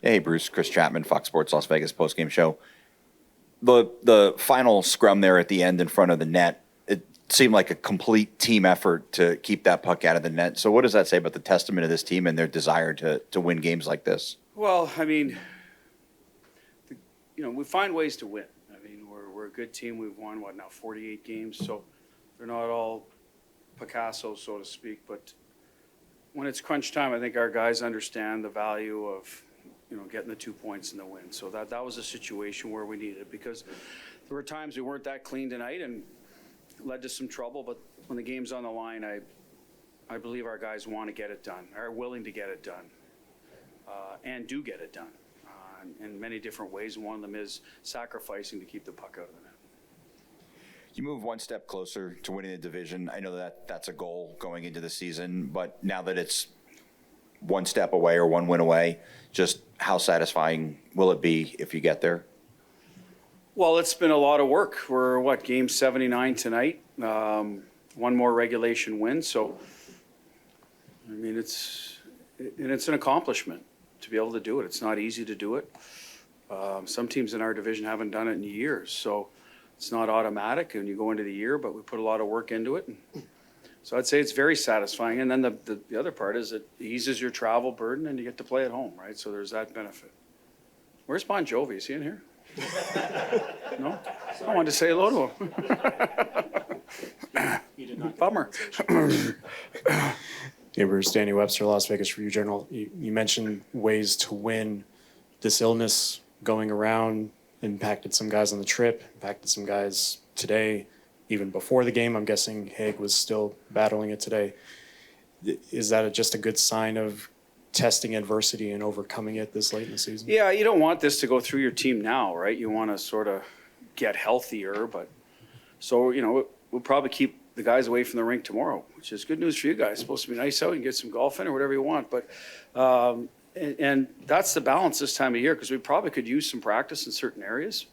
Hey, Bruce. Chris Chapman, Fox Sports Las Vegas postgame show. The final scrum there at the end in front of the net, it seemed like a complete team effort to keep that puck out of the net. So what does that say about the testament of this team and their desire to win games like this? Well, I mean, we find ways to win. I mean, we're a good team. We've won, 48 games. So they're not all Picasso, so to speak. But when it's crunch time, I think our guys understand the value of getting the 2 points in the win. So that was a situation where we needed it, because there were times we weren't that clean tonight and it led to some trouble. But when the game's on the line, I believe our guys want to get it done, are willing to get it done, and do get it done in many different ways. And one of them is sacrificing to keep the puck out of the net. You move one step closer to winning the division. I know that's a goal going into the season, but now that it's one step away or one win away, just how satisfying will it be if you get there? Well, it's been a lot of work. We're game 79 tonight. One more regulation win. So, I mean, it's an accomplishment to be able to do it. It's not easy to do it. Some teams in our division haven't done it in years. So it's not automatic when you go into the year, but we put a lot of work into it. So I'd say it's very satisfying. And then the other part is it eases your travel burden and you get to play at home, right? So there's that benefit. Where's Bon Jovi? Is he in here? No? I wanted to say hello to him. You did not. Bummer. Hey, Bruce, Danny Webster, Las Vegas Review Journal. You mentioned ways to win. This illness going around impacted some guys on the trip, impacted some guys today. Even before the game, I'm guessing Haig was still battling it today. Is that just a good sign of testing adversity and overcoming it this late in the season? Yeah, you don't want this to go through your team now, right? You want to sort of get healthier, but so, we'll probably keep the guys away from the rink tomorrow, which is good news for you guys. It's supposed to be nice out. You can get some golf in or whatever you want, but and that's the balance this time of year, because we probably could use some practice in certain areas.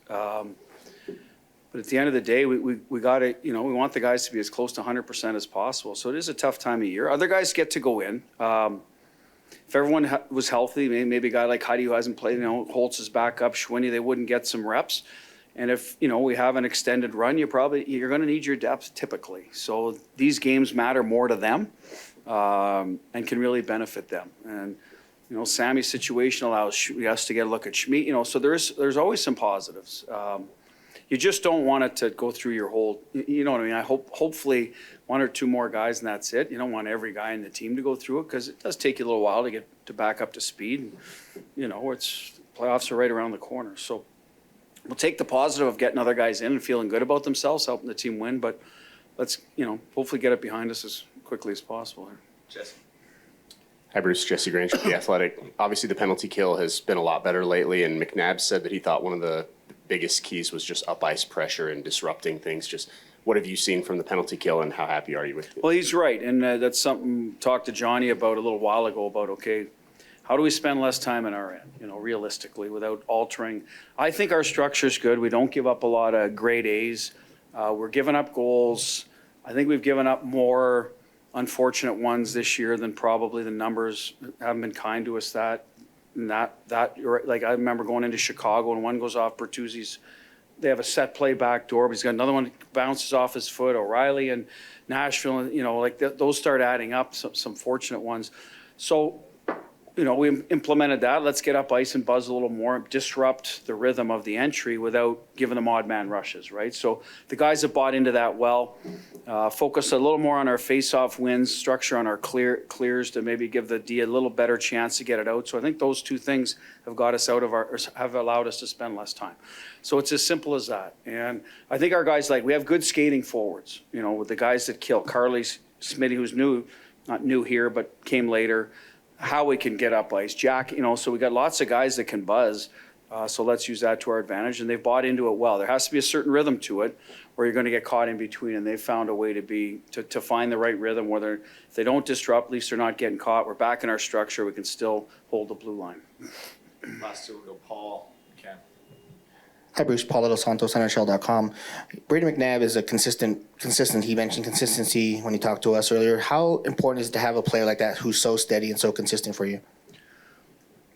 But at the end of the day, we got to, we want the guys to be as close to 100% as possible. So it is a tough time of year. Other guys get to go in. If everyone was healthy, maybe a guy like Heidi who hasn't played, Holtz is back up, Schwinny, they wouldn't get some reps. And if, we have an extended run, you're going to need your depth typically. So these games matter more to them and can really benefit them. And, Sammy's situation allows us to get a look at Schmid, so there's always some positives. You just don't want it to go through your whole, you know what I mean? Hopefully one or two more guys and that's it. You don't want every guy in the team to go through it, because it does take you a little while to get to back up to speed. And, playoffs are right around the corner. So we'll take the positive of getting other guys in and feeling good about themselves, helping the team win, but let's, hopefully get it behind us as quickly as possible here. Jesse. Hi, Bruce. Jesse Grange with The Athletic. Obviously, the penalty kill has been a lot better lately, and McNabb said that he thought one of the biggest keys was just up ice pressure and disrupting things. Just what have you seen from the penalty kill, and how happy are you with it? Well, he's right, and that's something talked to Johnny about a little while ago about, okay, how do we spend less time in our end, realistically, without altering? I think our structure's good. We don't give up a lot of grade A's. We're giving up goals. I think we've given up more unfortunate ones this year than probably the numbers haven't been kind to us. Like I remember going into Chicago and one goes off Bertuzzi's. They have a set play back door, but he's got another one that bounces off his foot. O'Reilly and Nashville, those start adding up, some fortunate ones. So, we implemented that. Let's get up ice and buzz a little more, disrupt the rhythm of the entry without giving them odd man rushes, right? So the guys have bought into that well. Focus a little more on our face-off wins, structure on our clears to maybe give the D a little better chance to get it out. So I think those two things have got us have allowed us to spend less time. So it's as simple as that. And I think our guys, we have good skating forwards, with the guys that kill. Carly Smitty, who's not new here, but came later. How we can get up ice. Jack, so we got lots of guys that can buzz. So let's use that to our advantage. And they've bought into it well. There has to be a certain rhythm to it, or you're going to get caught in between. And they've found a way to find the right rhythm, whether if they don't disrupt, at least they're not getting caught. We're back in our structure. We can still hold the blue line. Last two will go Paul. Ken. Hi, Bruce. Paul Little Santos, NHL.com. Brady McNabb is a consistent. He mentioned consistency when he talked to us earlier. How important is it to have a player like that who's so steady and so consistent for you?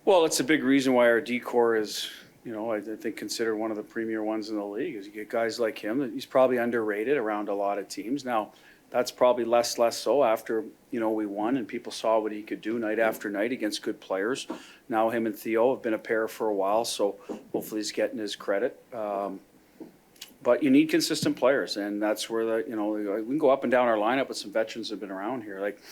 Well, it's a big reason why our D-core is, I think considered one of the premier ones in the league. Is you get guys like him. He's probably underrated around a lot of teams. Now, that's probably less so after, we won and people saw what he could do night after night against good players. Now him and Theo have been a pair for a while, so hopefully he's getting his credit. But you need consistent players, and that's where we can go up and down our lineup with some veterans that have been around here. Like,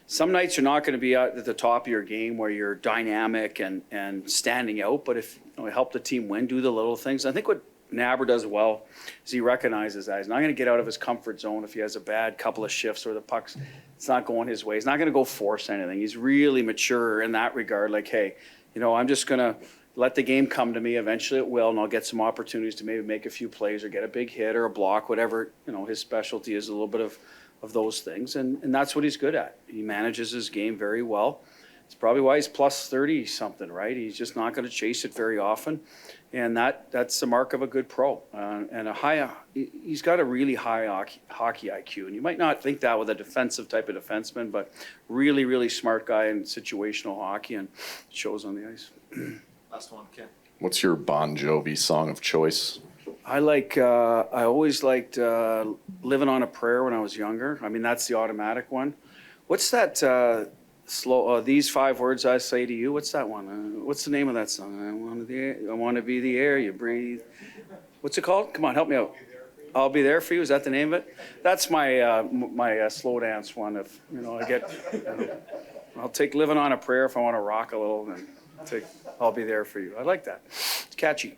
some nights you're not going to be at the top of your game where you're dynamic and standing out, but if help the team win, do the little things. I think what Nabber does well is he recognizes that. He's not going to get out of his comfort zone if he has a bad couple of shifts or the puck's it's not going his way. He's not going to go force anything. He's really mature in that regard. Like, hey, I'm just going to let the game come to me. Eventually it will, and I'll get some opportunities to maybe make a few plays or get a big hit or a block, whatever, his specialty is, a little bit of those things. And that's what he's good at. He manages his game very well. It's probably why he's plus 30 something, right? He's just not going to chase it very often. And that's the mark of a good pro. And he's got a really high hockey IQ. And you might not think that with a defensive type of defenseman, but really, really smart guy in situational hockey, and it shows on the ice. Last one, Ken. What's your Bon Jovi song of choice? I always liked Living on a Prayer when I was younger. I mean, that's the automatic one. What's that slow, these 5 words I say to you? What's that one? What's the name of that song? I want to be the air you breathe. What's it called? Come on, help me out. I'll be there for you. Is that the name of it? That's my my slow dance one. If I get, I'll take Living on a Prayer if I want to rock a little, and take I'll be there for you. I like that. It's catchy.